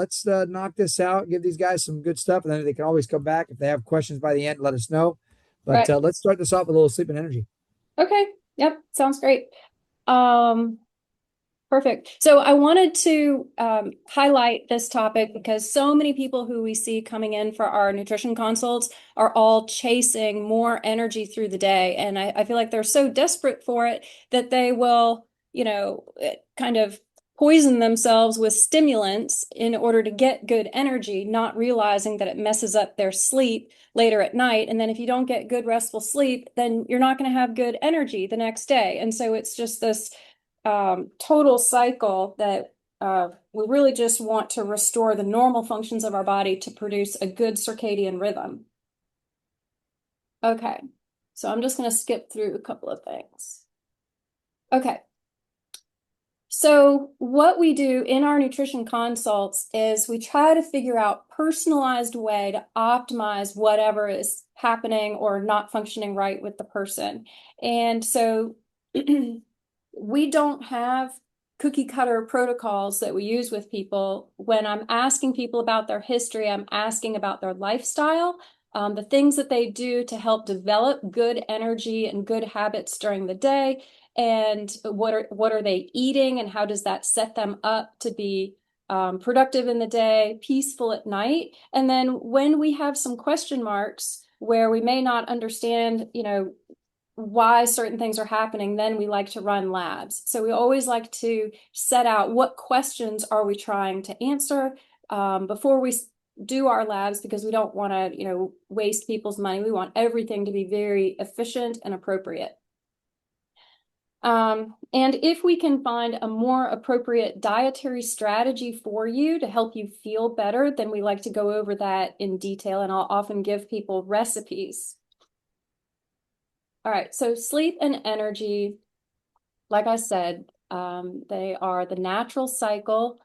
Let's knock this out, give these guys some good stuff, and then they can always come back if they have questions by the end. Let us know. But Right. let's start this off with a little sleep and energy. Okay. Yep. Sounds great. Um, Perfect. So I wanted to highlight this topic because so many people who we see coming in for our nutrition consults are all chasing more energy through the day. And I feel like they're so desperate for it that they will, kind of poison themselves with stimulants in order to get good energy, not realizing that it messes up their sleep later at night. And then if you don't get good restful sleep, then you're not going to have good energy the next day. And so it's just this total cycle that we really just want to restore the normal functions of our body to produce a good circadian rhythm. Okay, so I'm just going to skip through a couple of things. Okay, so what we do in our nutrition consults is we try to figure out personalized way to optimize whatever is happening or not functioning right with the person. And so we don't have cookie cutter protocols that we use with people. When I'm asking people about their history, I'm asking about their lifestyle, the things that they do to help develop good energy and good habits during the day, and what are they eating, and how does that set them up to be productive in the day, peaceful at night. And then when we have some question marks where we may not understand, why certain things are happening, then we like to run labs. So we always like to set out what questions are we trying to answer before we do our labs, because we don't want to, waste people's money. We want everything to be very efficient and appropriate. And if we can find a more appropriate dietary strategy for you to help you feel better, then we like to go over that in detail, and I'll often give people recipes. All right, so sleep and energy, like I said, they are the natural cycle.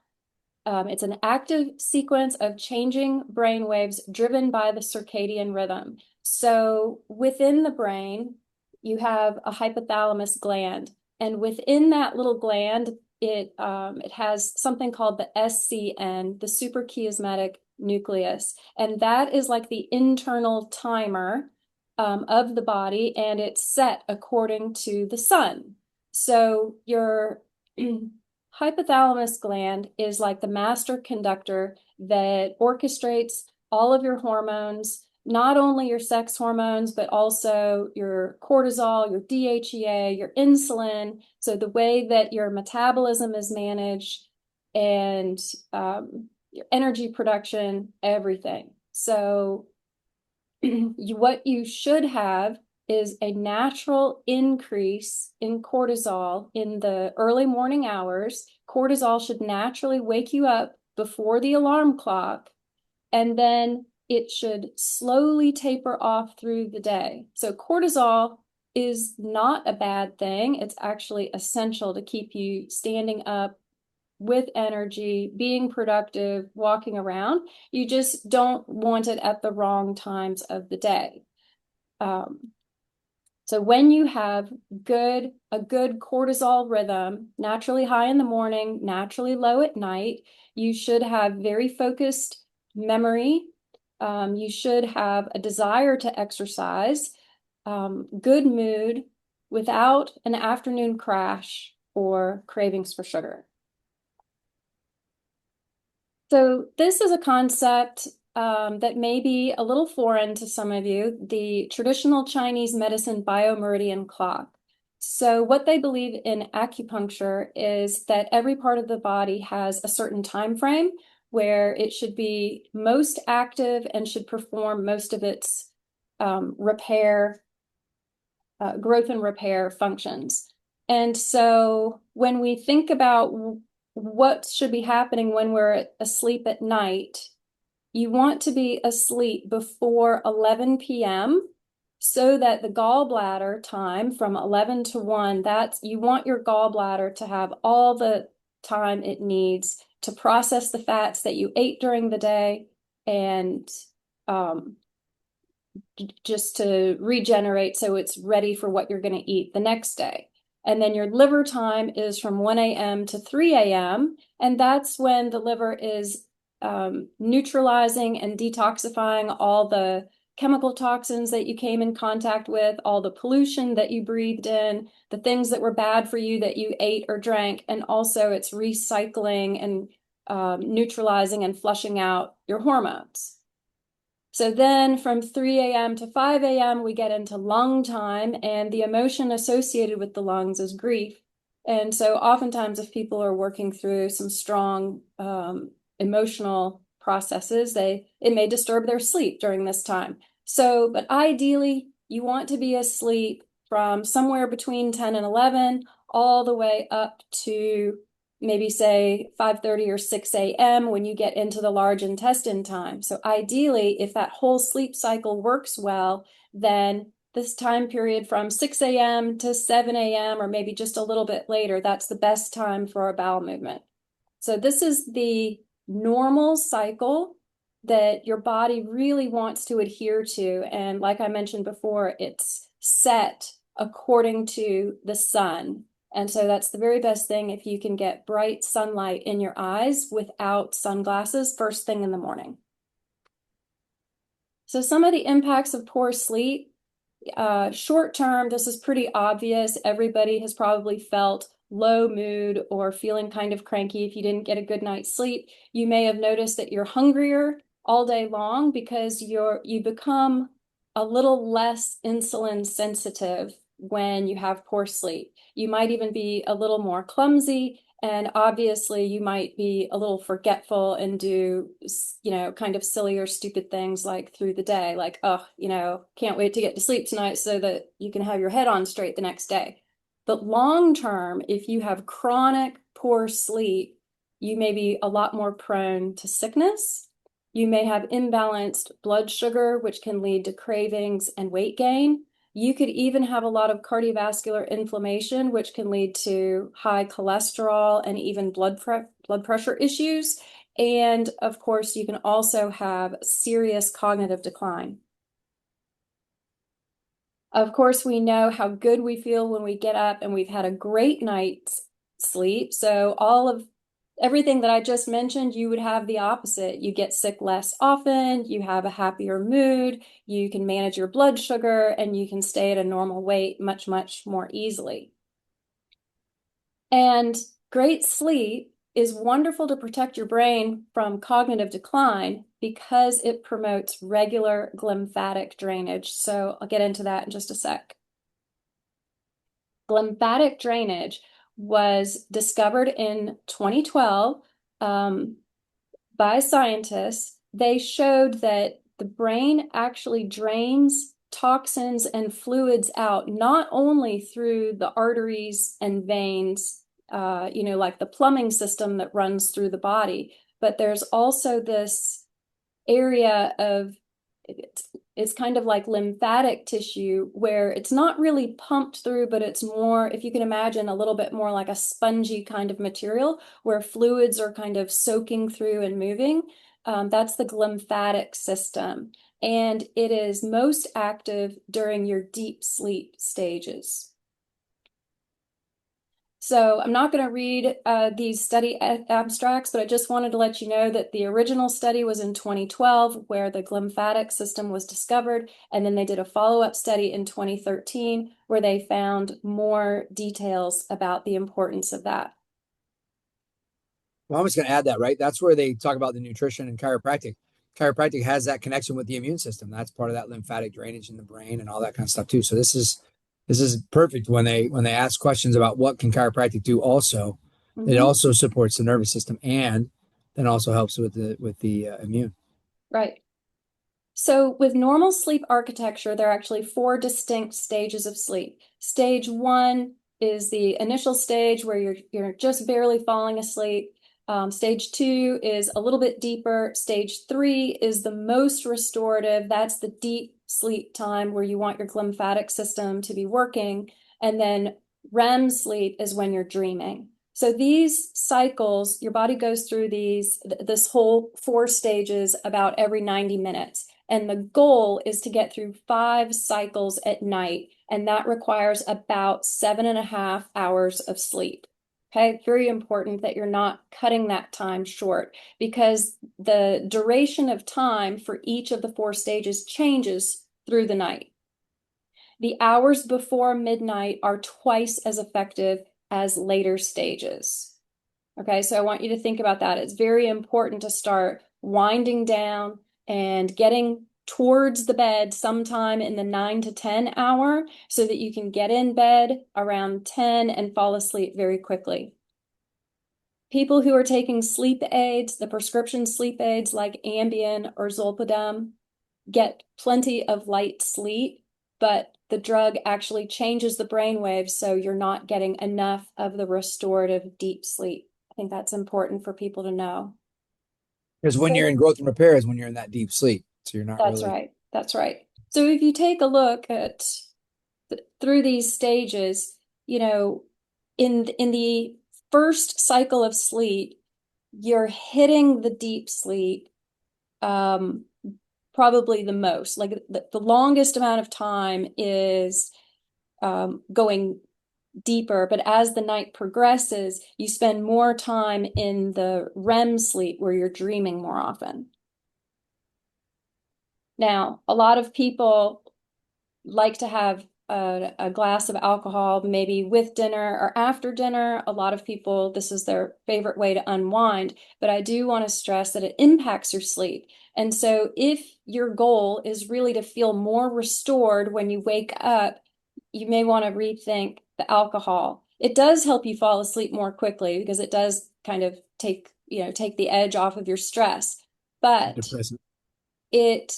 It's an active sequence of changing brain waves driven by the circadian rhythm. So within the brain, you have a hypothalamus gland, and within that little gland, it has something called the SCN, the suprachiasmatic nucleus, and that is like the internal timer of the body, and it's set according to the sun. So your hypothalamus gland is like the master conductor that orchestrates all of your hormones, not only your sex hormones, but also your cortisol, your DHEA, your insulin. So the way that your metabolism is managed, and your energy production, everything. So what you should have is a natural increase in cortisol in the early morning hours. Cortisol should naturally wake you up before the alarm clock, and then it should slowly taper off through the day. So cortisol is not a bad thing. It's actually essential to keep you standing up with energy, being productive, walking around. You just don't want it at the wrong times of the day. Um, so when you have a good cortisol rhythm, naturally high in the morning, naturally low at night, you should have very focused memory. You should have a desire to exercise, good mood, without an afternoon crash or cravings for sugar. So this is a concept that may be a little foreign to some of you, the traditional Chinese medicine biomeridian clock. So what they believe in acupuncture is that every part of the body has a certain time frame where it should be most active and should perform most of its repair, growth and repair functions. And so when we think about what should be happening when we're asleep at night, you want to be asleep before 11 p.m. so that the gallbladder time from 11 to 1, that's you want your gallbladder to have all the time it needs to process the fats that you ate during the day, and um, just to regenerate so it's ready for what you're going to eat the next day. And then your liver time is from 1 a.m. to 3 a.m. And that's when the liver is neutralizing and detoxifying all the chemical toxins that you came in contact with, all the pollution that you breathed in, the things that were bad for you that you ate or drank, and also it's recycling and neutralizing and flushing out your hormones. So then from 3 a.m. to 5 a.m., we get into lung time, and the emotion associated with the lungs is grief. And so oftentimes if people are working through some strong emotional processes, it may disturb their sleep during this time. So, but ideally, you want to be asleep from somewhere between 10 and 11 all the way up to maybe say 5:30 or 6 a.m. when you get into the large intestine time. So ideally, if that whole sleep cycle works well, then this time period from 6 a.m. to 7 a.m. or maybe just a little bit later, that's the best time for a bowel movement. So this is the normal cycle that your body really wants to adhere to. And like I mentioned before, it's set according to the sun. And so that's the very best thing if you can get bright sunlight in your eyes without sunglasses first thing in the morning. So some of the impacts of poor sleep, short term, this is pretty obvious. Everybody has probably felt low mood or feeling kind of cranky if you didn't get a good night's sleep. You may have noticed that you're hungrier all day long because you become a little less insulin sensitive when you have poor sleep. You might even be a little more clumsy, and obviously you might be a little forgetful and do, kind of silly or stupid things like through the day, like, oh, can't wait to get to sleep tonight so that you can have your head on straight the next day. But long term, if you have chronic poor sleep, you may be a lot more prone to sickness. You may have imbalanced blood sugar, which can lead to cravings and weight gain. You could even have a lot of cardiovascular inflammation, which can lead to high cholesterol and even blood pressure issues. And of course, you can also have serious cognitive decline. Of course, we know how good we feel when we get up and we've had a great night's sleep. So everything that I just mentioned, you would have the opposite. You get sick less often, you have a happier mood, you can manage your blood sugar, and you can stay at a normal weight much, much more easily. And great sleep is wonderful to protect your brain from cognitive decline because it promotes regular glymphatic drainage. So I'll get into that in just a sec. Glymphatic drainage was discovered in 2012 by scientists. They showed that the brain actually drains toxins and fluids out, not only through the arteries and veins, like the plumbing system that runs through the body, but there's also this area of it's kind of like lymphatic tissue where it's not really pumped through, but it's more, if you can imagine, a little bit more like a spongy kind of material where fluids are kind of soaking through and moving. That's the glymphatic system. And it is most active during your deep sleep stages. So I'm not going to read these study abstracts, but I just wanted to let you know that the original study was in 2012 where the glymphatic system was discovered, and then they did a follow-up study in 2013 where they found more details about the importance of that. Well, I'm just going to add that, right? That's where they talk about the nutrition and chiropractic. Chiropractic has that connection with the immune system. That's part of that lymphatic drainage in the brain and all that kind of stuff too. So this is perfect when they ask questions about what can chiropractic do also. It also supports the nervous system and then also helps with the immune. Right. So with normal sleep architecture, there are actually 4 distinct stages of sleep. Stage 1 is the initial stage where you're just barely falling asleep. Stage 2 is a little bit deeper. Stage 3 is the most restorative. That's the deep sleep time where you want your glymphatic system to be working. And then REM sleep is when you're dreaming. So these cycles, your body goes through this whole 4 stages about every 90 minutes. And the goal is to get through 5 cycles at night. And that requires about 7.5 hours of sleep. Okay, very important that you're not cutting that time short because the duration of time for each of the 4 stages changes through the night. The hours before midnight are twice as effective as later stages. Okay, so I want you to think about that. It's very important to start winding down and getting towards the bed sometime in the 9 to 10 hour so that you can get in bed around 10 and fall asleep very quickly. People who are taking sleep aids, the prescription sleep aids like Ambien or Zolpidem, get plenty of light sleep, but the drug actually changes the brain waves, so you're not getting enough of the restorative deep sleep. I think that's important for people to know. Because when you're in growth and repair is when you're in that deep sleep. So you're not That's really. right. That's right. So if you take a look at through these stages, you know, in the first cycle of sleep, you're hitting the deep sleep um, probably the most. Like the longest amount of time is going deeper, but as the night progresses, you spend more time in the REM sleep where you're dreaming more often. Now, a lot of people like to have a glass of alcohol, maybe with dinner or after dinner. A lot of people, this is their favorite way to unwind, but I do want to stress that it impacts your sleep. And so if your goal is really to feel more restored when you wake up, you may want to rethink the alcohol. It does help you fall asleep more quickly because it does kind of take the edge off of your stress, but Depressant. it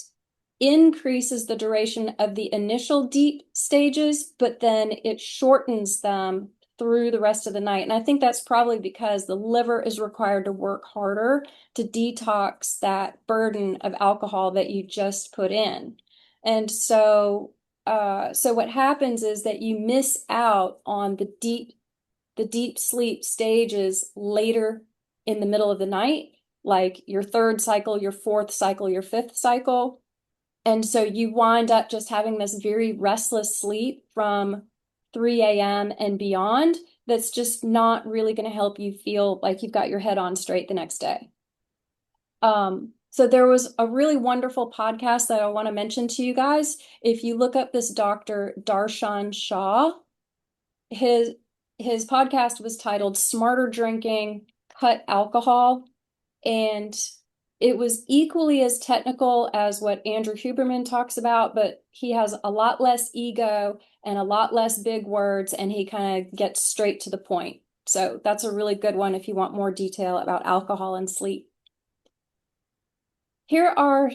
increases the duration of the initial deep stages, but then it shortens them through the rest of the night. And I think that's probably because the liver is required to work harder to detox that burden of alcohol that you just put in. And so what happens is that you miss out on the deep sleep stages later in the middle of the night, like your third cycle, your fourth cycle, your fifth cycle. And so you wind up just having this very restless sleep from 3 a.m. and beyond that's just not really going to help you feel like you've got your head on straight the next day. So there was a really wonderful podcast that I want to mention to you guys. If you look up this Dr. Darshan Shah, his his podcast was titled Smarter Drinking, Cut Alcohol, and it was equally as technical as what Andrew Huberman talks about, but he has a lot less ego and a lot less big words, and he kind of gets straight to the point. So that's a really good one if you want more detail about alcohol and sleep. Here are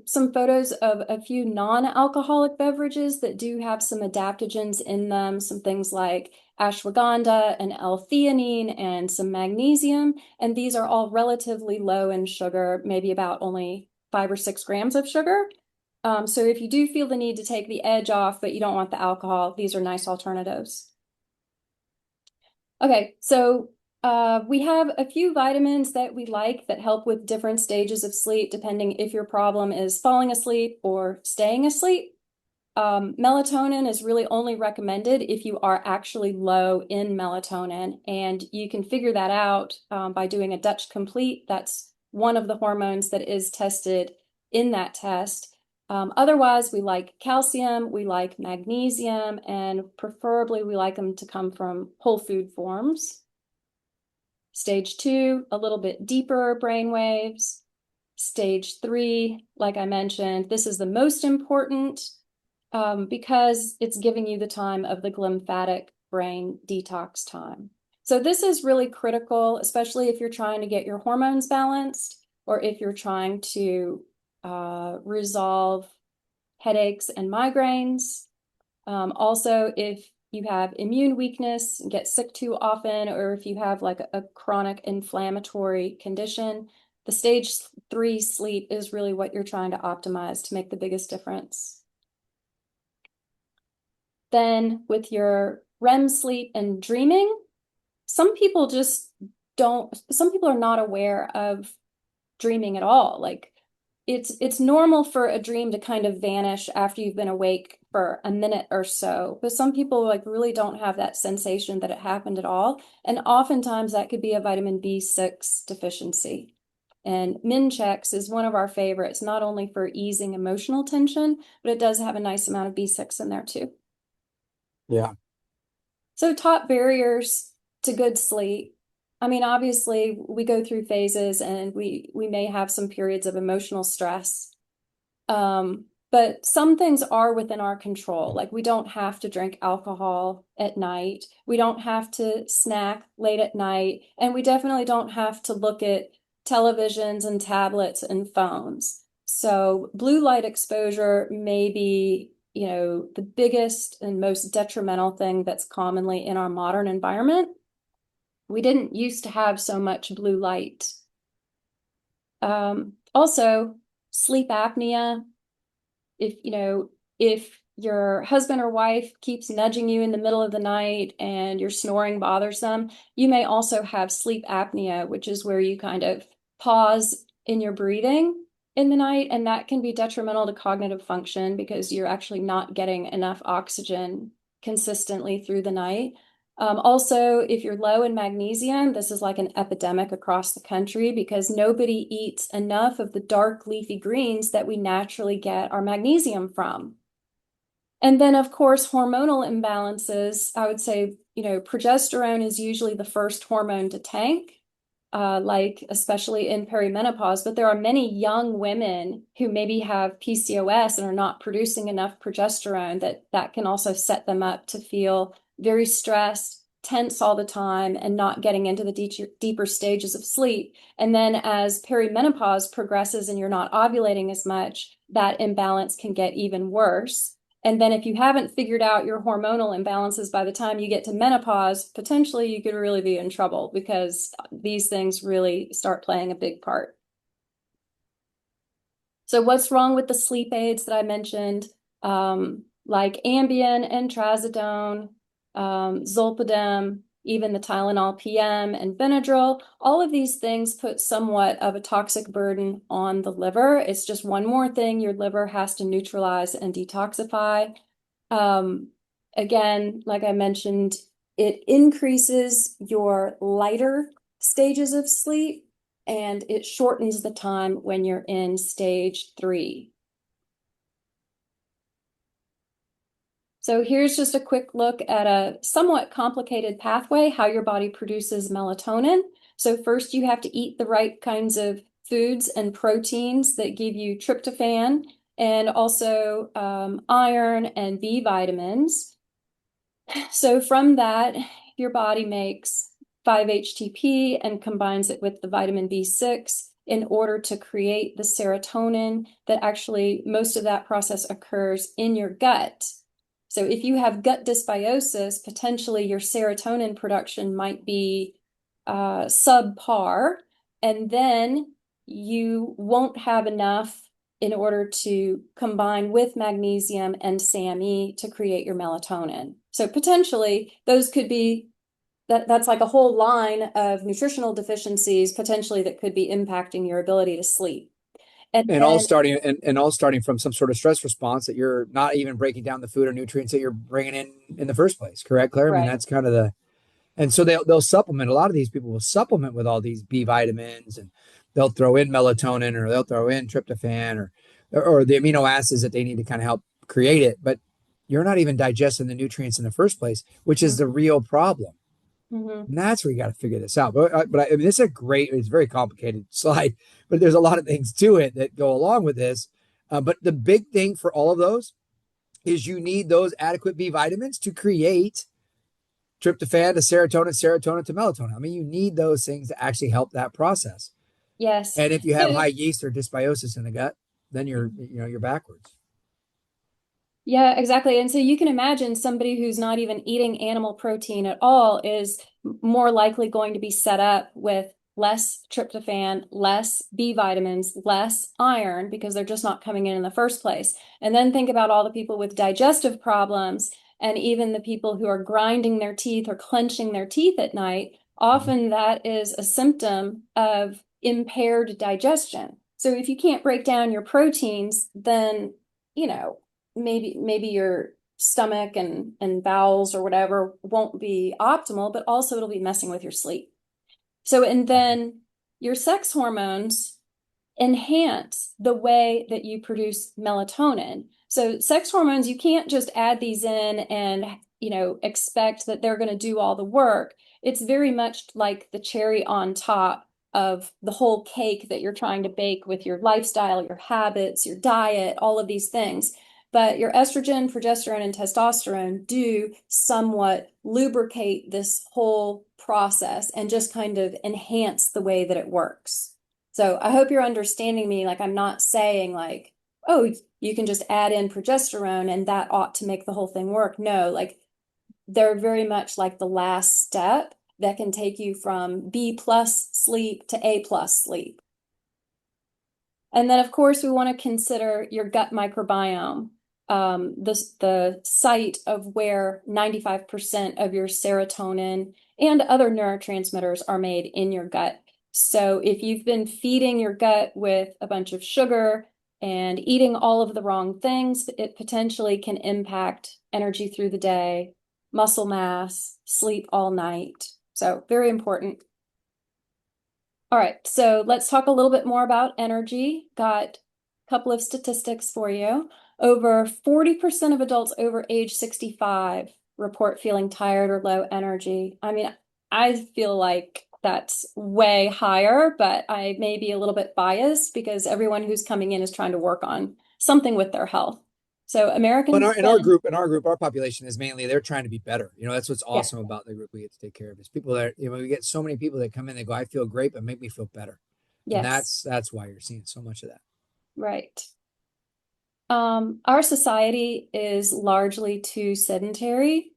some photos of a few non-alcoholic beverages that do have some adaptogens in them, some things like ashwagandha and L-theanine and some magnesium. And these are all relatively low in sugar, maybe about only 5 or 6 grams of sugar. So if you do feel the need to take the edge off, but you don't want the alcohol, these are nice alternatives. Okay, so we have a few vitamins that we like that help with different stages of sleep, depending if your problem is falling asleep or staying asleep. Melatonin is really only recommended if you are actually low in melatonin, and you can figure that out by doing a Dutch Complete. That's one of the hormones that is tested in that test. Otherwise, we like calcium, we like magnesium, and preferably we like them to come from whole food forms. Stage 2, a little bit deeper brain waves. Stage 3, like I mentioned, this is the most important because it's giving you the time of the glymphatic brain detox time. So this is really critical, especially if you're trying to get your hormones balanced or if you're trying to resolve headaches and migraines. Also, if you have immune weakness, get sick too often, or if you have like a chronic inflammatory condition, the stage 3 sleep is really what you're trying to optimize to make the biggest difference. Then with your REM sleep and dreaming, some people just some people are not aware of dreaming at all. Like it's normal for a dream to kind of vanish after you've been awake for a minute or so, but some people like really don't have that sensation that it happened at all. And oftentimes that could be a vitamin B6 deficiency. And Minchex is one of our favorites, not only for easing emotional tension, but it does have a nice amount of B6 in there too. Yeah. So top barriers to good sleep. I mean, obviously we go through phases and we may have some periods of emotional stress. But some things are within our control. Like we don't have to drink alcohol at night. We don't have to snack late at night. And we definitely don't have to look at televisions and tablets and phones. So blue light exposure may be, the biggest and most detrimental thing that's commonly in our modern environment. We didn't used to have so much blue light. Also, sleep apnea. If your husband or wife keeps nudging you in the middle of the night and your snoring bothers them, you may also have sleep apnea, which is where you kind of pause in your breathing in the night, and that can be detrimental to cognitive function because you're actually not getting enough oxygen consistently through the night. Also, if you're low in magnesium, this is like an epidemic across the country because nobody eats enough of the dark leafy greens that we naturally get our magnesium from. And then, of course, hormonal imbalances. I would say, progesterone is usually the first hormone to tank, like especially in perimenopause. But there are many young women who maybe have PCOS and are not producing enough progesterone that can also set them up to feel very stressed, tense all the time, and not getting into the deeper stages of sleep. And then as perimenopause progresses and you're not ovulating as much, that imbalance can get even worse. And then if you haven't figured out your hormonal imbalances by the time you get to menopause, potentially you could really be in trouble because these things really start playing a big part. So what's wrong with the sleep aids that I mentioned? Like Ambien and Trazodone, Zolpidem, even the Tylenol PM and Benadryl, all of these things put somewhat of a toxic burden on the liver. It's just one more thing your liver has to neutralize and detoxify. Um, Again, like I mentioned, it increases your lighter stages of sleep and it shortens the time when you're in stage 3. So here's just a quick look at a somewhat complicated pathway, how your body produces melatonin. So first you have to eat the right kinds of foods and proteins that give you tryptophan and also iron and B vitamins. So from that, your body makes 5-HTP and combines it with the vitamin B6 in order to create the serotonin that actually most of that process occurs in your gut. So if you have gut dysbiosis, potentially your serotonin production might be subpar, and then you won't have enough in order to combine with magnesium and SAMe to create your melatonin. So potentially those could be that's like a whole line of nutritional deficiencies potentially that could be impacting your ability to sleep. And And all then starting from some sort of stress response that you're not even breaking down the food or nutrients that you're bringing in the first place. Correct, Claire? I mean, right. that's kind of the, and so they'll supplement. A lot of these people will supplement with all these B vitamins, and they'll throw in melatonin or they'll throw in tryptophan or the amino acids that they need to kind of help create it. But you're not even digesting the nutrients in the first place, which is the real problem. Mm-hmm. And that's where you got to figure this out. But I mean, this is a great, it's a very complicated slide, but there's a lot of things to it that go along with this. But the big thing for all of those is you need those adequate B vitamins to create tryptophan to serotonin, serotonin to melatonin. I mean, you need those things to actually help that process. Yes. And if you have So high yeast or dysbiosis in the gut, then you're backwards. yeah, exactly. And so you can imagine somebody who's not even eating animal protein at all is more likely going to be set up with less tryptophan, less B vitamins, less iron because they're just not coming in the first place. And then think about all the people with digestive problems and even the people who are grinding their teeth or clenching their teeth at night. Mhm. Often that is a symptom of impaired digestion. So if you can't break down your proteins, then, you know, maybe your stomach and bowels or whatever won't be optimal, but also it'll be messing with your sleep. So, and then your sex hormones enhance the way that you produce melatonin. So sex hormones, you can't just add these in and, expect that they're going to do all the work. It's very much like the cherry on top of the whole cake that you're trying to bake with your lifestyle, your habits, your diet, all of these things. But your estrogen, progesterone, and testosterone do somewhat lubricate this whole process and just kind of enhance the way that it works. So I hope you're understanding me. Like, I'm not saying like, oh, you can just add in progesterone and that ought to make the whole thing work. No, like they're very much like the last step that can take you from B plus sleep to A plus sleep. And then, of course, we want to consider your gut microbiome, the site of where 95% of your serotonin and other neurotransmitters are made in your gut. So if you've been feeding your gut with a bunch of sugar and eating all of the wrong things, it potentially can impact energy through the day, muscle mass, sleep all night. So very important. All right, so let's talk a little bit more about energy. Got a couple of statistics for you. Over 40% of adults over age 65 report feeling tired or low energy. I mean, I feel like that's way higher, but I may be a little bit biased because everyone who's coming in is trying to work on something with their health. So But Americans spend, in our population is mainly they're trying to be better. That's what's yeah, awesome about the group we get to take care of is people that we get so many people that come in, they go, I feel great, but make me feel better. And yes, that's why you're seeing so much of that. right. Our society is largely too sedentary.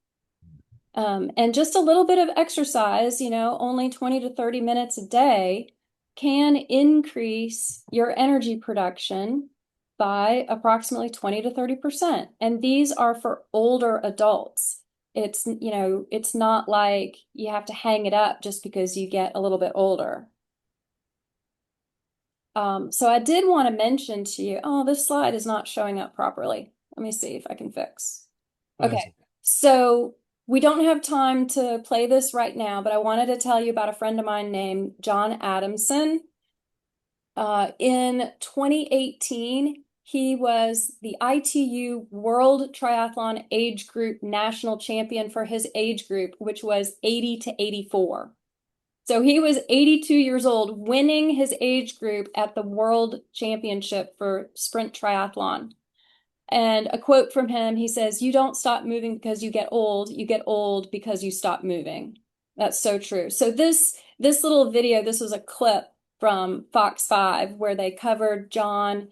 And just a little bit of exercise, only 20 to 30 minutes a day can increase your energy production by approximately 20 to 30%. And these are for older adults. It's not like you have to hang it up just because you get a little bit older. So I did want to mention to you, oh, this slide is not showing up properly. Let me see if I can fix. Oh, that's Okay, okay. so we don't have time to play this right now, but I wanted to tell you about a friend of mine named John Adamson. In 2018, he was the ITU World Triathlon Age Group National Champion for his age group, which was 80 to 84. So he was 82 years old, winning his age group at the World Championship for sprint triathlon. And a quote from him, he says, "You don't stop moving because you get old because you stop moving." That's so true. So this little video, this was a clip from Fox 5 where they covered John.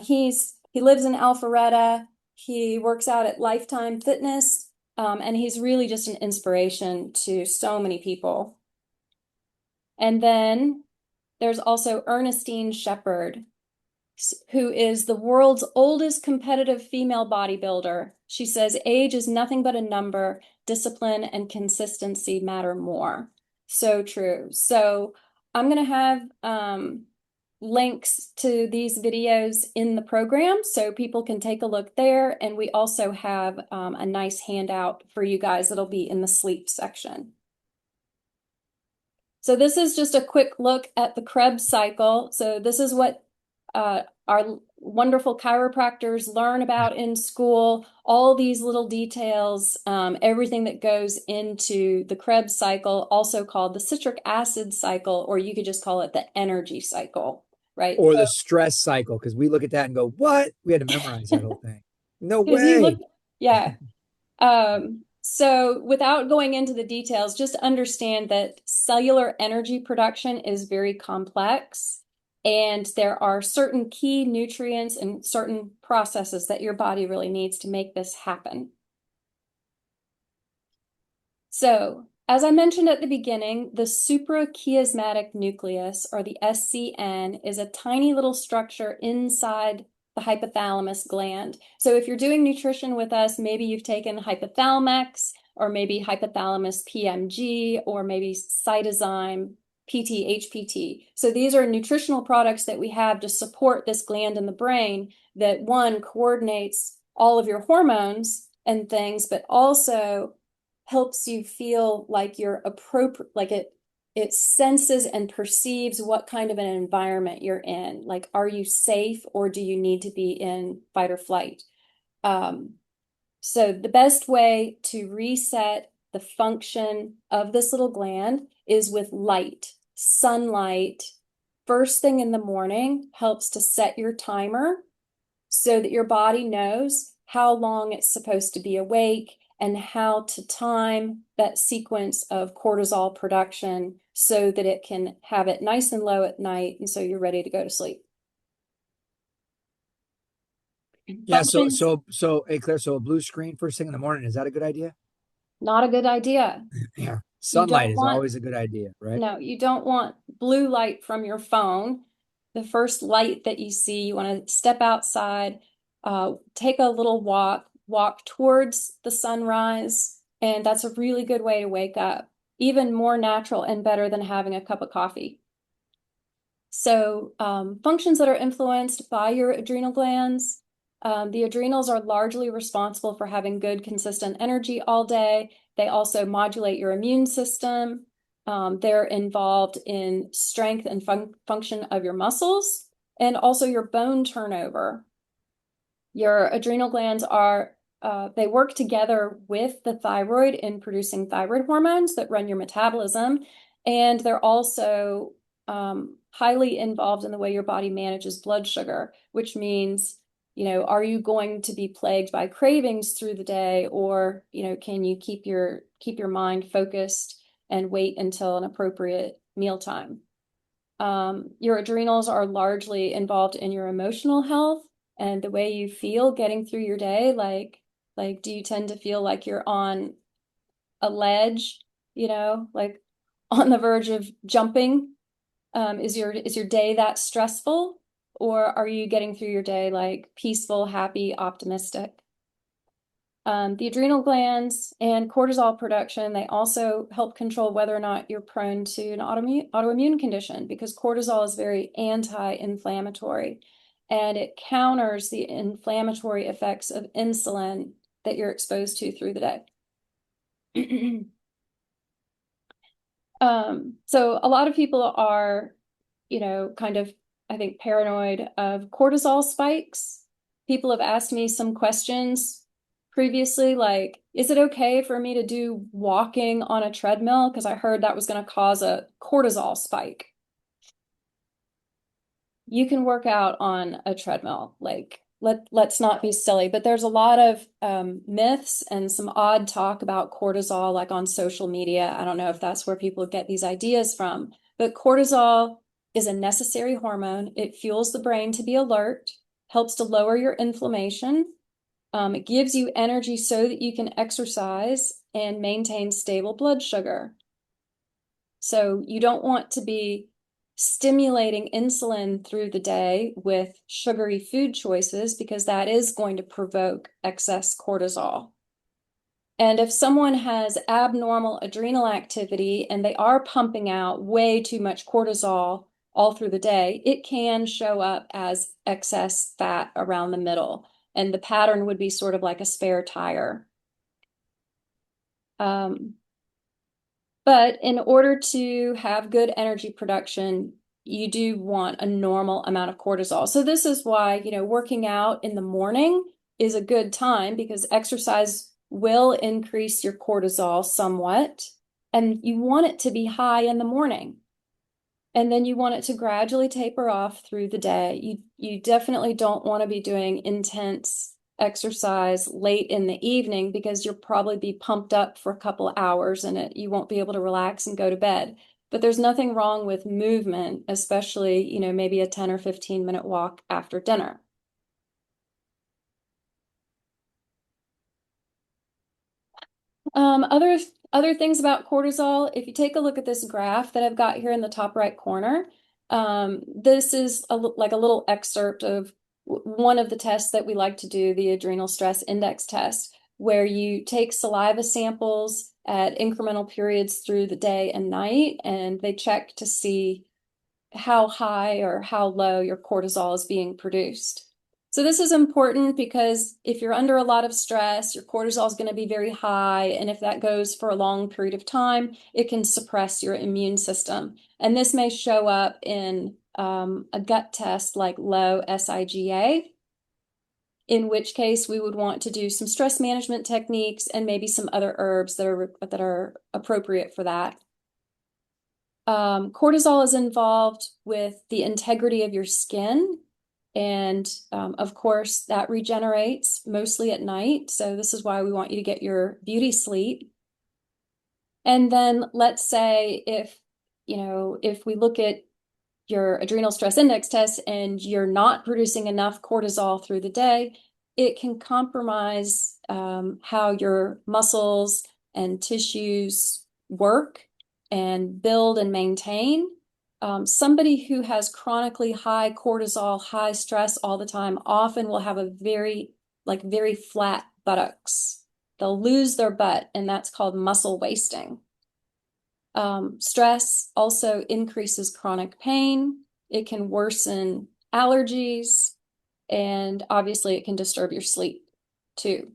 He lives in Alpharetta. He works out at Lifetime Fitness, and he's really just an inspiration to so many people. And then there's also Ernestine Shepherd, who is the world's oldest competitive female bodybuilder. She says age is nothing but a number, discipline and consistency matter more. So true. So I'm going to have links to these videos in the program so people can take a look there. And we also have a nice handout for you guys that'll be in the sleep section. So this is just a quick look at the Krebs cycle. So this is what our wonderful chiropractors learn about in school, all these little details, everything that goes into the Krebs cycle, also called the citric acid cycle, or you could just call it the energy cycle, right? Or the stress cycle, because we look at that and go, what? We had to memorize that whole thing. No Because you look, way. yeah. So without going into the details, just understand that cellular energy production is very complex, and there are certain key nutrients and certain processes that your body really needs to make this happen. So, as I mentioned at the beginning, the suprachiasmatic nucleus, or the SCN, is a tiny little structure inside the hypothalamus gland. So if you're doing nutrition with us, maybe you've taken hypothalamex, or maybe hypothalamus PMG, or maybe cytozyme PT, HPT. So these are nutritional products that we have to support this gland in the brain that one coordinates all of your hormones and things, but also helps you feel like you're appropriate, like it senses and perceives what kind of an environment you're in. Like, are you safe or do you need to be in fight or flight? Um, so the best way to reset the function of this little gland is with light. Sunlight, first thing in the morning, helps to set your timer so that your body knows how long it's supposed to be awake and how to time that sequence of cortisol production so that it can have it nice and low at night and so you're ready to go to sleep. Yeah. Functions, Hey Claire, so a blue screen first thing in the morning, is that a good idea? not a good idea. Yeah. You Sunlight don't is want always a good idea, right? No, you don't want blue light from your phone. The first light that you see, you want to step outside, take a little walk, walk towards the sunrise, and that's a really good way to wake up. Even more natural and better than having a cup of coffee. So, functions that are influenced by your adrenal glands. The adrenals are largely responsible for having good, consistent energy all day. They also modulate your immune system. They're involved in strength and function of your muscles and also your bone turnover. Your adrenal glands they work together with the thyroid in producing thyroid hormones that run your metabolism. And they're also highly involved in the way your body manages blood sugar, which means, are you going to be plagued by cravings through the day, or, can you keep your mind focused and wait until an appropriate mealtime? Your adrenals are largely involved in your emotional health and the way you feel getting through your day. Like, do you tend to feel like you're on a ledge, like on the verge of jumping? Is your day that stressful, or are you getting through your day like peaceful, happy, optimistic? The adrenal glands and cortisol production, they also help control whether or not you're prone to an autoimmune condition because cortisol is very anti-inflammatory and it counters the inflammatory effects of insulin that you're exposed to through the day. So a lot of people are, kind of, I think, paranoid of cortisol spikes. People have asked me some questions previously, like, is it okay for me to do walking on a treadmill? Because I heard that was going to cause a cortisol spike. You can work out on a treadmill. Like, let's not be silly, but there's a lot of myths and some odd talk about cortisol, like on social media. I don't know if that's where people get these ideas from, but cortisol is a necessary hormone. It fuels the brain to be alert, helps to lower your inflammation. It gives you energy so that you can exercise and maintain stable blood sugar. So you don't want to be stimulating insulin through the day with sugary food choices because that is going to provoke excess cortisol. And if someone has abnormal adrenal activity and they are pumping out way too much cortisol all through the day, it can show up as excess fat around the middle. And the pattern would be sort of like a spare tire. But in order to have good energy production, you do want a normal amount of cortisol. So this is why, working out in the morning is a good time because exercise will increase your cortisol somewhat, and you want it to be high in the morning. And then you want it to gradually taper off through the day. You definitely don't want to be doing intense exercise late in the evening because you'll probably be pumped up for a couple of hours and you won't be able to relax and go to bed. But there's nothing wrong with movement, especially, maybe a 10 or 15-minute walk after dinner. Other things about cortisol, if you take a look at this graph that I've got here in the top right corner, this is like a little excerpt of one of the tests that we like to do, the adrenal stress index test, where you take saliva samples at incremental periods through the day and night, and they check to see how high or how low your cortisol is being produced. So this is important because if you're under a lot of stress, your cortisol is going to be very high. And if that goes for a long period of time, it can suppress your immune system. And this may show up in a gut test like low SIGA, in which case we would want to do some stress management techniques and maybe some other herbs that are appropriate for that. Cortisol is involved with the integrity of your skin. And of course, that regenerates mostly at night. So this is why we want you to get your beauty sleep. And then let's say if we look at your adrenal stress index test and you're not producing enough cortisol through the day, it can compromise how your muscles and tissues work and build and maintain. Somebody who has chronically high cortisol, high stress all the time often will have a very flat buttocks. They'll lose their butt, and that's called muscle wasting. Stress also increases chronic pain. It can worsen allergies, and obviously it can disturb your sleep too.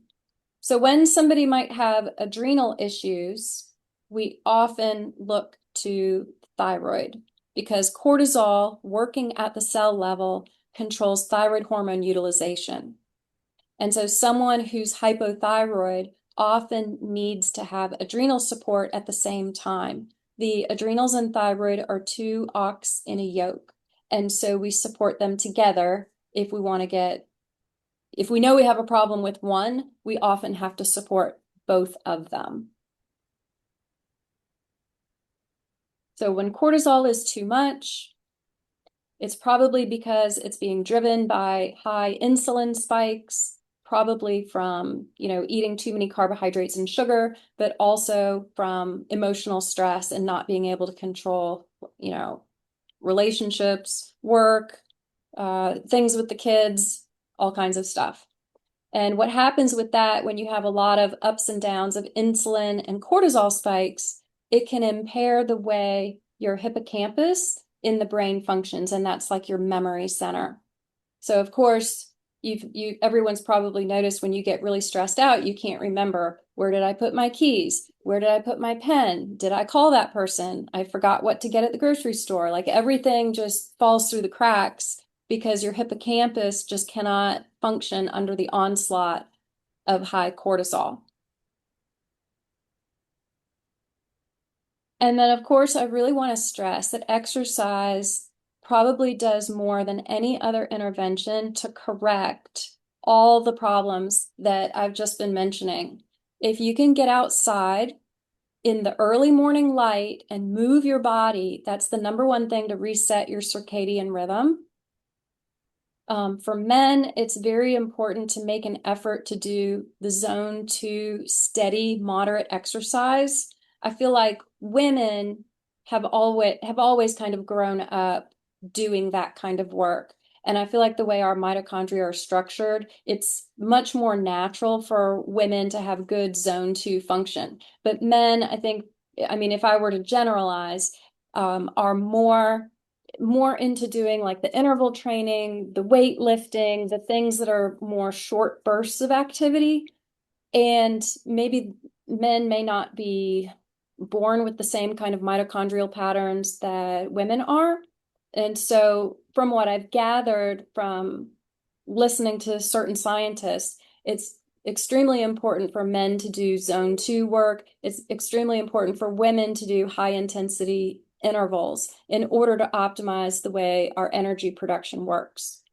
So when somebody might have adrenal issues, we often look to thyroid because cortisol working at the cell level controls thyroid hormone utilization. And so someone who's hypothyroid often needs to have adrenal support at the same time. The adrenals and thyroid are two ox in a yoke. And so we support them together if we want to if we know we have a problem with one, we often have to support both of them. So when cortisol is too much, it's probably because it's being driven by high insulin spikes, probably from, eating too many carbohydrates and sugar, but also from emotional stress and not being able to control, relationships, work, things with the kids, all kinds of stuff. And what happens with that when you have a lot of ups and downs of insulin and cortisol spikes, it can impair the way your hippocampus in the brain functions, and that's like your memory center. So of course, everyone's probably noticed when you get really stressed out, you can't remember, where did I put my keys? Where did I put my pen? Did I call that person? I forgot what to get at the grocery store. Like everything just falls through the cracks because your hippocampus just cannot function under the onslaught of high cortisol. And then, of course, I really want to stress that exercise probably does more than any other intervention to correct all the problems that I've just been mentioning. If you can get outside in the early morning light and move your body, that's the number one thing to reset your circadian rhythm. For men, it's very important to make an effort to do the zone 2 steady, moderate exercise. I feel like women have always kind of grown up doing that kind of work. And I feel like the way our mitochondria are structured, it's much more natural for women to have good zone 2 function. But men, if I were to generalize, are more into doing like the interval training, the weightlifting, the things that are more short bursts of activity. And maybe men may not be born with the same kind of mitochondrial patterns that women are. And so from what I've gathered from listening to certain scientists, it's extremely important for men to do zone 2 work. It's extremely important for women to do high intensity intervals in order to optimize the way our energy production works.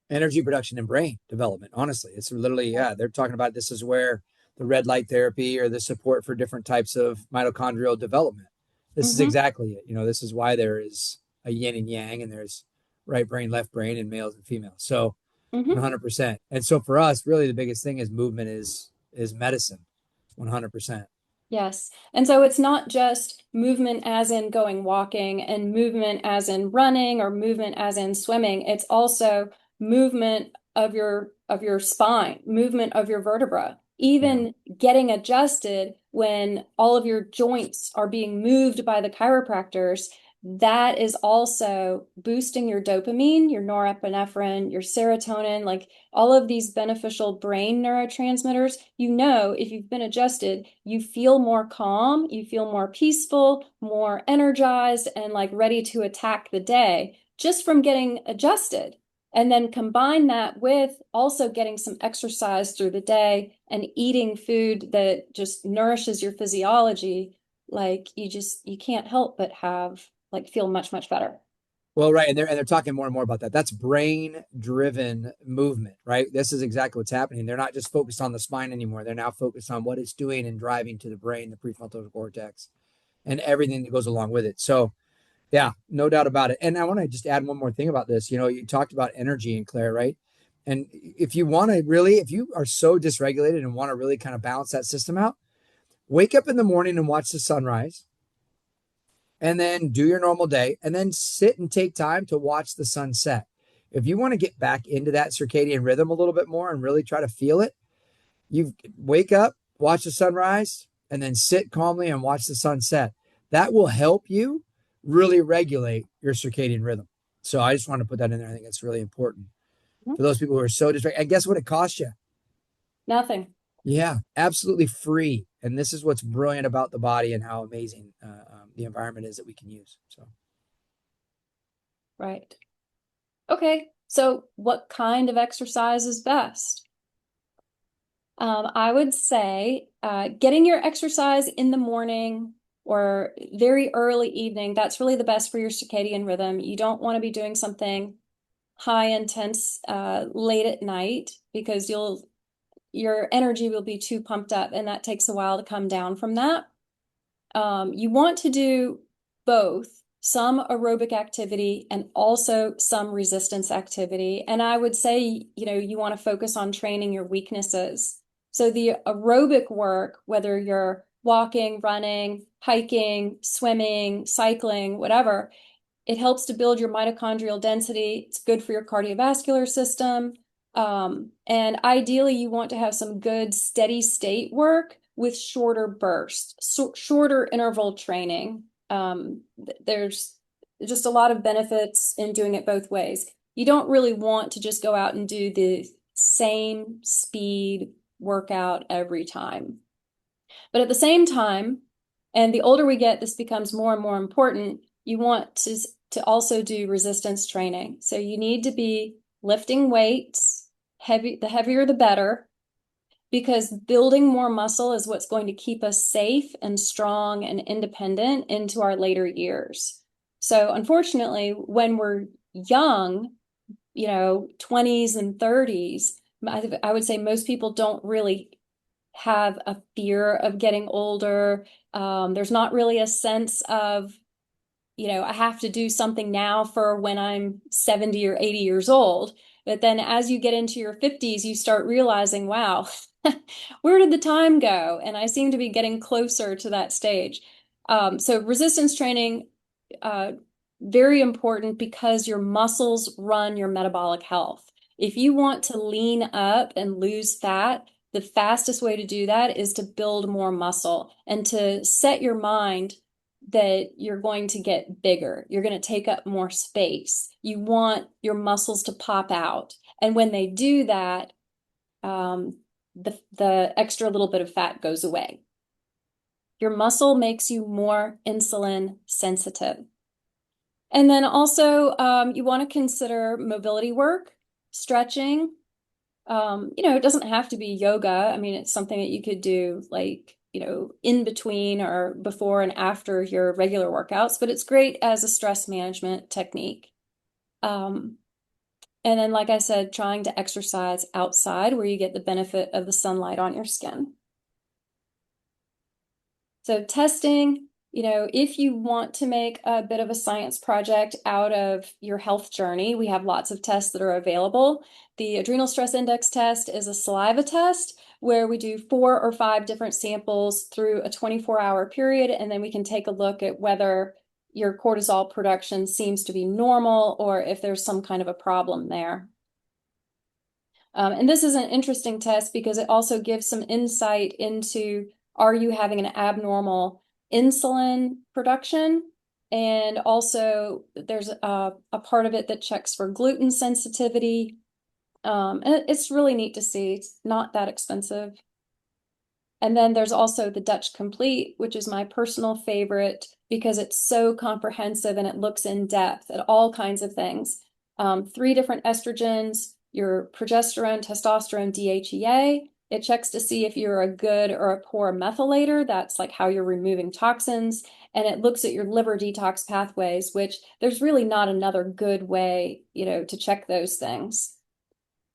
Energy production and brain development. Honestly, it's literally, they're talking about this is where the red light therapy or the support for different types of mitochondrial development. This is exactly it. This is why there is a yin and yang, and there's right brain, left brain, and males and females. So 100%. And so for us, really the biggest thing is movement is medicine. 100%. Yes. And so it's not just movement as in going walking and movement as in running or movement as in swimming. It's also movement of your spine, movement of your vertebra. Yeah. even getting adjusted when all of your joints are being moved by the chiropractors, that is also boosting your dopamine, your norepinephrine, your serotonin, like all of these beneficial brain neurotransmitters. You know, if you've been adjusted, you feel more calm, you feel more peaceful, more energized, and like ready to attack the day just from getting adjusted. And then combine that with also getting some exercise through the day and eating food that just nourishes your physiology. Like you can't help but have like feel much, much better. Well, right, and they're talking more and more about that. That's brain driven movement, right? This is exactly what's happening. They're not just focused on the spine anymore. They're now focused on what it's doing and driving to the brain, the prefrontal cortex, and everything that goes along with it. So, yeah, no doubt about it. And I want to just add one more thing about this. You talked about energy and Claire, right? And if you want to really, if you are so dysregulated and want to really kind of balance that system out, wake up in the morning and watch the sunrise and then do your normal day and then sit and take time to watch the sunset. If you want to get back into that circadian rhythm a little bit more and really try to feel it, you wake up, watch the sunrise, and then sit calmly and watch the sunset. That will help you really regulate your circadian rhythm. So I just want to put that in there. I think that's really important for those people who are so distracted. And guess what it costs you? Nothing. Yeah, absolutely free. And this is what's brilliant about the body and how amazing the environment is that we can use. So, Right. Okay. So what kind of exercise is best? I would say getting your exercise in the morning or very early evening, that's really the best for your circadian rhythm. You don't want to be doing something high intense late at night because your energy will be too pumped up and that takes a while to come down from that. You want to do both some aerobic activity and also some resistance activity. And I would say, you want to focus on training your weaknesses. So the aerobic work, whether you're walking, running, hiking, swimming, cycling, whatever, it helps to build your mitochondrial density. It's good for your cardiovascular system. And ideally, you want to have some good steady state work with shorter bursts, shorter interval training. There's just a lot of benefits in doing it both ways. You don't really want to just go out and do the same speed workout every time. But at the same time, and the older we get, this becomes more and more important. You want to also do resistance training. So you need to be lifting weights, the heavier the better, because building more muscle is what's going to keep us safe and strong and independent into our later years. So unfortunately, when we're young, 20s and 30s, I would say most people don't really have a fear of getting older. There's not really a sense of, I have to do something now for when I'm 70 or 80 years old. But then as you get into your 50s, you start realizing, wow, where did the time go? And I seem to be getting closer to that stage. So resistance training, uh, very important because your muscles run your metabolic health. If you want to lean up and lose fat, the fastest way to do that is to build more muscle and to set your mind that you're going to get bigger. You're going to take up more space. You want your muscles to pop out. And when they do that, the extra little bit of fat goes away. Your muscle makes you more insulin sensitive. And then also, you want to consider mobility work, stretching. It doesn't have to be yoga. I mean, it's something that you could do like, in between or before and after your regular workouts, but it's great as a stress management technique. Um, and then, like I said, trying to exercise outside where you get the benefit of the sunlight on your skin. So testing, if you want to make a bit of a science project out of your health journey, we have lots of tests that are available. The adrenal stress index test is a saliva test where we do 4 or 5 different samples through a 24-hour period, and then we can take a look at whether your cortisol production seems to be normal or if there's some kind of a problem there. And this is an interesting test because it also gives some insight into, are you having an abnormal insulin production? And also there's a part of it that checks for gluten sensitivity. And it's really neat to see. It's not that expensive. And then there's also the Dutch Complete, which is my personal favorite because it's so comprehensive and it looks in depth at all kinds of things. 3 different estrogens, your progesterone, testosterone, DHEA. It checks to see if you're a good or a poor methylator. That's like how you're removing toxins. And it looks at your liver detox pathways, which there's really not another good way, to check those things.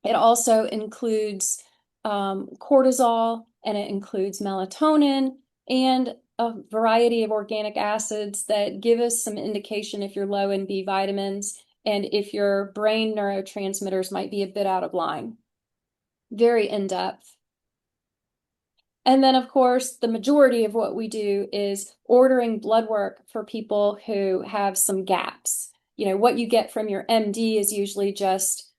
It also includes cortisol, and it includes melatonin and a variety of organic acids that give us some indication if you're low in B vitamins and if your brain neurotransmitters might be a bit out of line. Very in-depth. And then, of course, the majority of what we do is ordering blood work for people who have some gaps. What you get from your MD is usually just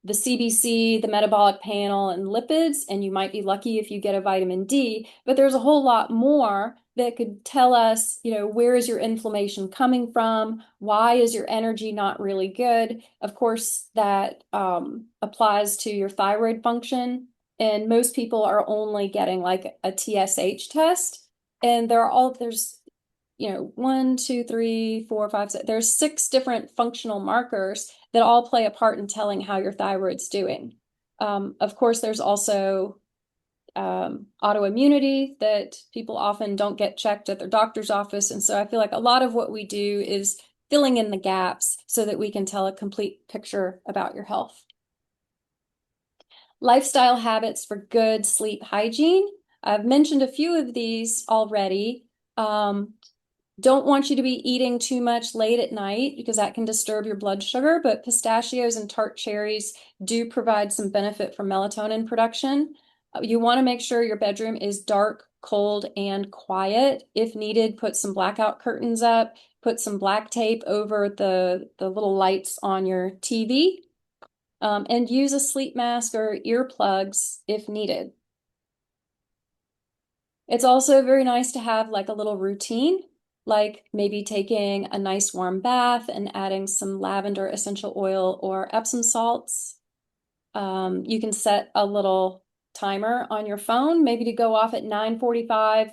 the CBC, the metabolic panel, and lipids, and you might be lucky if you get a vitamin D, but there's a whole lot more that could tell us, where is your inflammation coming from? Why is your energy not really good? Of course, that applies to your thyroid function, and most people are only getting like a TSH test, and there's 1, 2, 3, 4, 5, 6. There's 6 different functional markers that all play a part in telling how your thyroid's doing. Of course, there's also autoimmunity that people often don't get checked at their doctor's office. And so I feel like a lot of what we do is filling in the gaps so that we can tell a complete picture about your health. Lifestyle habits for good sleep hygiene. I've mentioned a few of these already. Don't want you to be eating too much late at night because that can disturb your blood sugar, but pistachios and tart cherries do provide some benefit for melatonin production. You want to make sure your bedroom is dark, cold, and quiet. If needed, put some blackout curtains up, put some black tape over the little lights on your TV, and use a sleep mask or earplugs if needed. It's also very nice to have like a little routine, like maybe taking a nice warm bath and adding some lavender essential oil or Epsom salts. You can set a little timer on your phone, maybe to go off at 9:45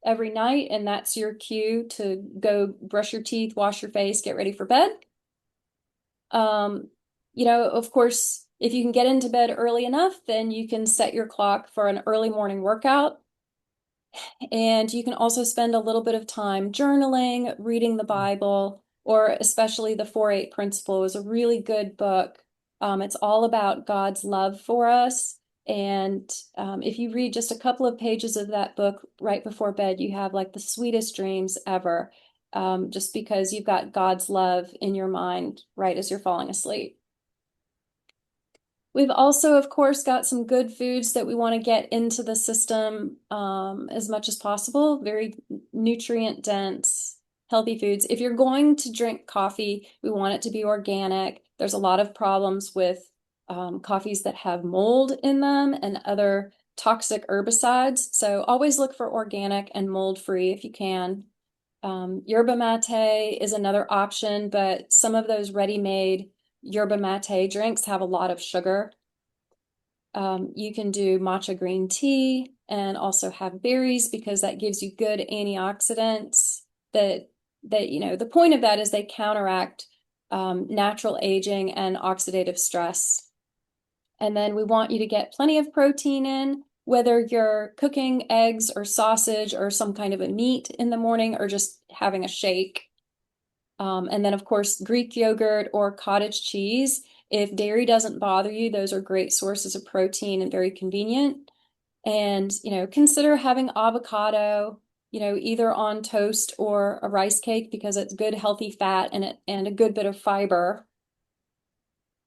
every night, and that's your cue to go brush your teeth, wash your face, get ready for bed. Of course, if you can get into bed early enough, then you can set your clock for an early morning workout. And you can also spend a little bit of time journaling, reading the Bible, or especially the 4-8 Principle is a really good book. It's all about God's love for us. And if you read just a couple of pages of that book right before bed, you have like the sweetest dreams ever, just because you've got God's love in your mind right as you're falling asleep. We've also, of course, got some good foods that we want to get into the system as much as possible. Very nutrient dense, healthy foods. If you're going to drink coffee, we want it to be organic. There's a lot of problems with coffees that have mold in them and other toxic herbicides. So always look for organic and mold-free if you can. Yerba mate is another option, but some of those ready-made yerba mate drinks have a lot of sugar. You can do matcha green tea and also have berries because that gives you good antioxidants that the point of that is they counteract natural aging and oxidative stress. And then we want you to get plenty of protein in, whether you're cooking eggs or sausage or some kind of a meat in the morning or just having a shake. And then, of course, Greek yogurt or cottage cheese. If dairy doesn't bother you, those are great sources of protein and very convenient. And, consider having avocado, either on toast or a rice cake because it's good, healthy fat and a good bit of fiber.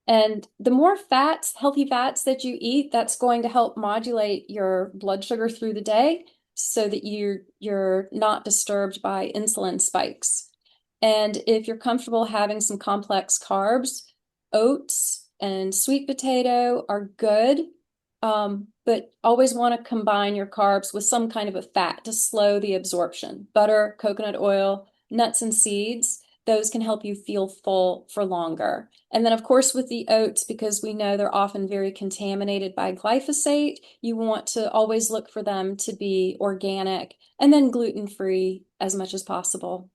And the more fats, healthy fats that you eat, that's going to help modulate your blood sugar through the day so that you're not disturbed by insulin spikes. And if you're comfortable having some complex carbs, oats and sweet potato are good, but always want to combine your carbs with some kind of a fat to slow the absorption. Butter, coconut oil, nuts and seeds, those can help you feel full for longer. And then, of course, with the oats, because we know they're often very contaminated by glyphosate, you want to always look for them to be organic and then gluten-free as much as possible.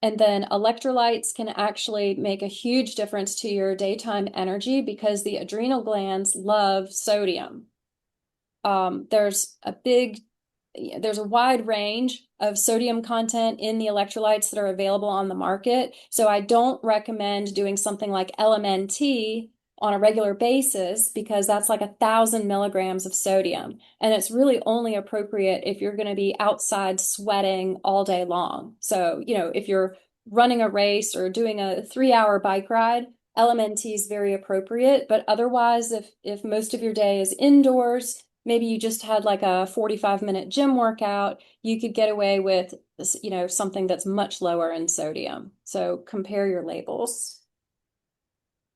And then electrolytes can actually make a huge difference to your daytime energy because the adrenal glands love sodium. There's a big there's a wide range of sodium content in the electrolytes that are available on the market. So I don't recommend doing something like LMNT on a regular basis because that's like 1,000 milligrams of sodium. And it's really only appropriate if you're going to be outside sweating all day long. So, if you're running a race or doing a 3-hour bike ride, LMNT is very appropriate. But otherwise, if most of your day is indoors, maybe you just had like a 45-minute gym workout, you could get away with, something that's much lower in sodium. So compare your labels.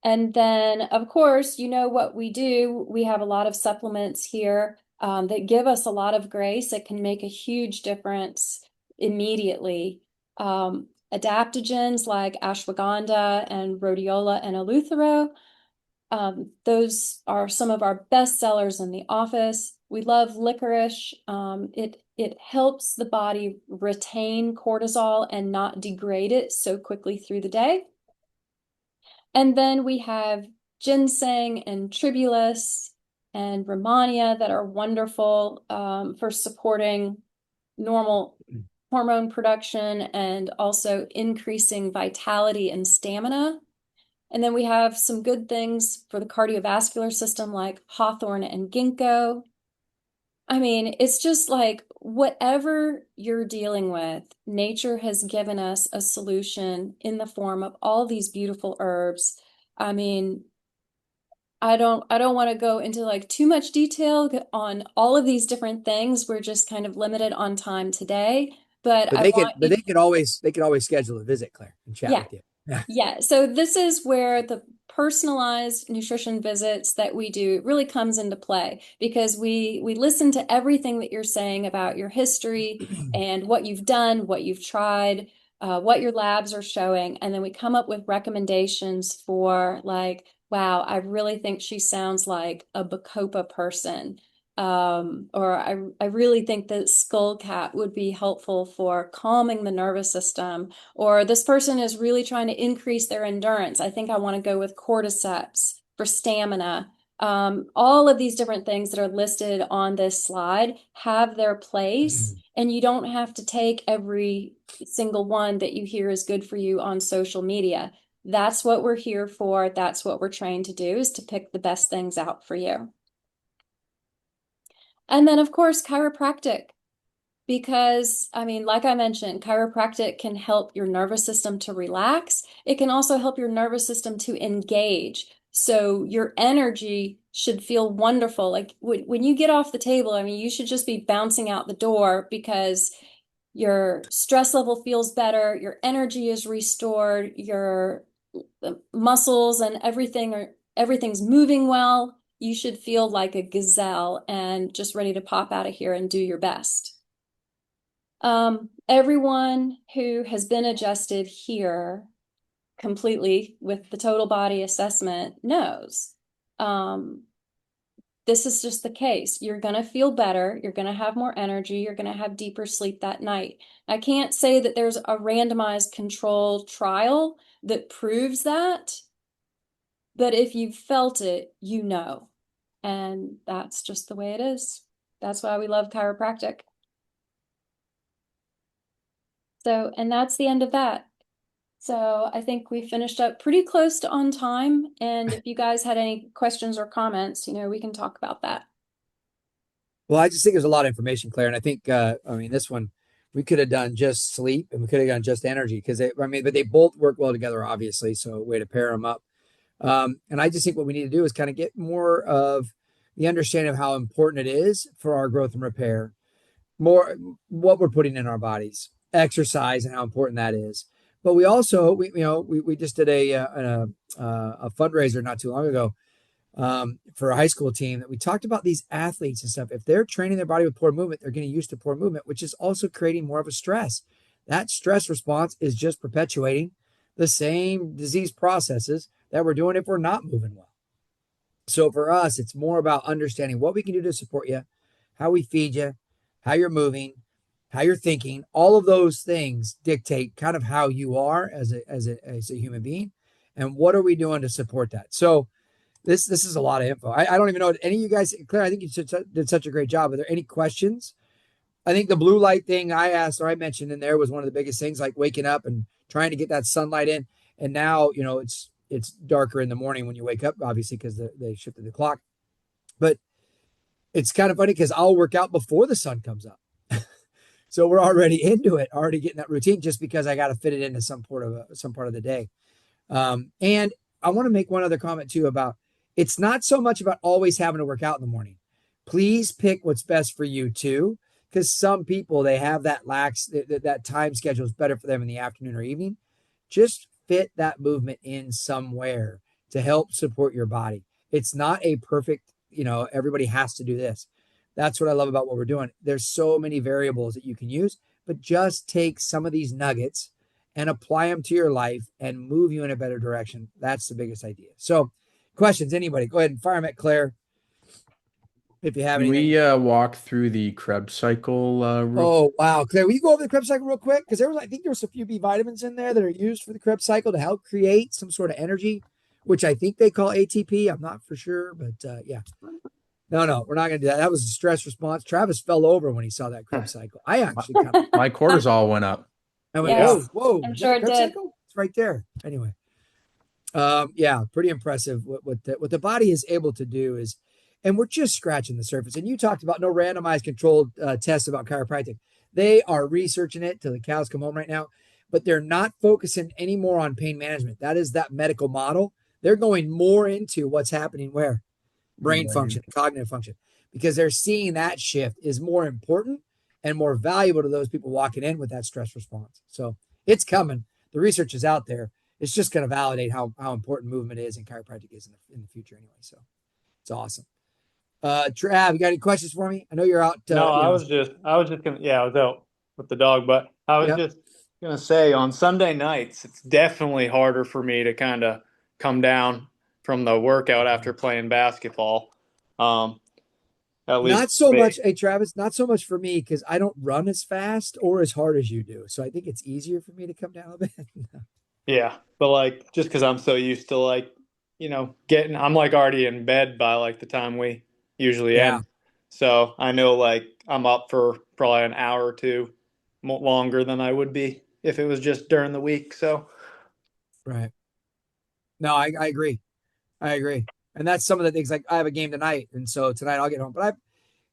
And then, of course, you know what we do. We have a lot of supplements here that give us a lot of grace. It can make a huge difference immediately. Adaptogens like ashwagandha and rhodiola and eleuthero, those are some of our best sellers in the office. We love licorice. It helps the body retain cortisol and not degrade it so quickly through the day. And then we have ginseng and tribulus and rhamania that are wonderful for supporting normal hormone production and also increasing vitality and stamina. And then we have some good things for the cardiovascular system like hawthorn and ginkgo. I mean, it's just like whatever you're dealing with, nature has given us a solution in the form of all these beautiful herbs. I mean, I don't want to go into like too much detail on all of these different things. We're just kind of limited on time today, but But I want you, they could always schedule a visit, Claire, and chat yeah. with you. Yeah. Yeah, so this is where the personalized nutrition visits that we do really comes into play because we listen to everything that you're saying about your history and what you've done, what you've tried, what your labs are showing, and then we come up with recommendations for like, wow, I really think she sounds like a Bacopa person. Or I really think that skull cap would be helpful for calming the nervous system, or this person is really trying to increase their endurance. I think I want to go with cordyceps for stamina. All of these different things that are listed on this slide have their place, and you don't have to take every single one that you hear is good for you on social media. That's what we're here for. That's what we're trained to do, is to pick the best things out for you. And then, of course, chiropractic. Because, I mean, like I mentioned, chiropractic can help your nervous system to relax. It can also help your nervous system to engage. So your energy should feel wonderful. Like when you get off the table, I mean, you should just be bouncing out the door because your stress level feels better, your energy is restored, your muscles and everything's moving well. You should feel like a gazelle and just ready to pop out of here and do your best. Everyone who has been adjusted here completely with the total body assessment knows. This is just the case. You're going to feel better. You're going to have more energy. You're going to have deeper sleep that night. I can't say that there's a randomized control trial that proves that, but if you've felt it, you know. And that's just the way it is. That's why we love chiropractic. So, and that's the end of that. So I think we finished up pretty close to on time. And if you guys had any questions or comments, we can talk about that. Well, I just think there's a lot of information, Claire, and I think I mean this one we could have done just sleep and we could have done just energy because but they both work well together, obviously. So a way to pair them up. And I just think what we need to do is kind of get more of the understanding of how important it is for our growth and repair, more what we're putting in our bodies, exercise, and how important that is. But we also, we just did a fundraiser not too long ago for a high school team that we talked about these athletes and stuff. If they're training their body with poor movement, they're getting used to poor movement, which is also creating more of a stress. That stress response is just perpetuating the same disease processes that we're doing if we're not moving well. So for us, it's more about understanding what we can do to support you, how we feed you, how you're moving, how you're thinking. All of those things dictate kind of how you are as a human being, and what are we doing to support that. So this is a lot of info. I don't even know any of you guys, Claire. I think you did such a great job. Are there any questions? I think the blue light thing I asked or I mentioned in there was one of the biggest things, like waking up and trying to get that sunlight in. And now, it's darker in the morning when you wake up, obviously, because they shifted the clock. But it's kind of funny because I'll work out before the sun comes up. So we're already into it, already getting that routine just because I got to fit it into some part of the day. And I want to make one other comment too about it's not so much about always having to work out in the morning. Please pick what's best for you too, because some people they have that time schedule is better for them in the afternoon or evening. Just fit that movement in somewhere to help support your body. It's not a perfect, everybody has to do this. That's what I love about what we're doing. There's so many variables that you can use, but just take some of these nuggets and apply them to your life and move you in a better direction. That's the biggest idea. So, questions, anybody? Go ahead and fire them at Claire if you have Can anything. we walk through the Krebs cycle real quick? Oh, wow. Claire, will you go over the Krebs cycle real quick? Because I think there was a few B vitamins in there that are used for the Krebs cycle to help create some sort of energy, which I think they call ATP. I'm not for sure, but yeah. No, we're not going to do that. That was a stress response. Travis fell over when he saw that Krebs cycle. I actually kind of, My cortisol went up. I went, Yes, whoa, I'm is that sure the it Krebs did. cycle? It's right there. Anyway. Yeah, pretty impressive what the body is able to do is, and we're just scratching the surface. And you talked about no randomized controlled tests about chiropractic. They are researching it till the cows come home right now, but they're not focusing anymore on pain management. That is that medical model. They're going more into what's happening where brain function, cognitive function, because they're seeing that shift is more important and more valuable to those people walking in with that stress response. So it's coming. The research is out there. It's just going to validate how important movement is and chiropractic is in the future anyway. So it's awesome. Trav, you got any questions for me? I know you're out. No, I was just gonna, yeah, I was out with the dog, but I was Yep. just gonna say on Sunday nights, it's definitely harder for me to kind of come down from the workout after playing basketball. Um, at least Not so for much, me. hey Travis, not so much for me because I don't run as fast or as hard as you do. So I think it's easier for me to come down a bit. Yeah, but like just because I'm so used to like, I'm like already in bed by like the time we usually Yeah, end. So I know like I'm up for probably an hour or two longer than I would be if it was just during the week. So right. No, I agree. I agree. And that's some of the things like I have a game tonight. And so tonight I'll get home. But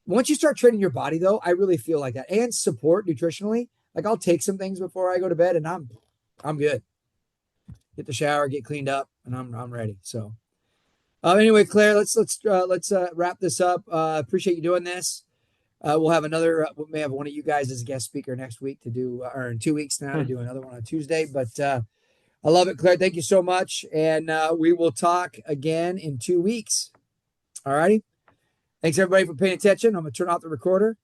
once you start training your body though, I really feel like that and support nutritionally. Like I'll take some things before I go to bed and I'm good. Get the shower, get cleaned up, and I'm ready. So anyway, Claire, let's wrap this up. Appreciate you doing this. We'll have another. We may have one of you guys as a guest speaker next week to do, or in 2 weeks now to do another one on Tuesday. But I love it, Claire. Thank you so much, and we will talk again in 2 weeks. All righty. Thanks everybody for paying attention. I'm gonna turn off the recorder.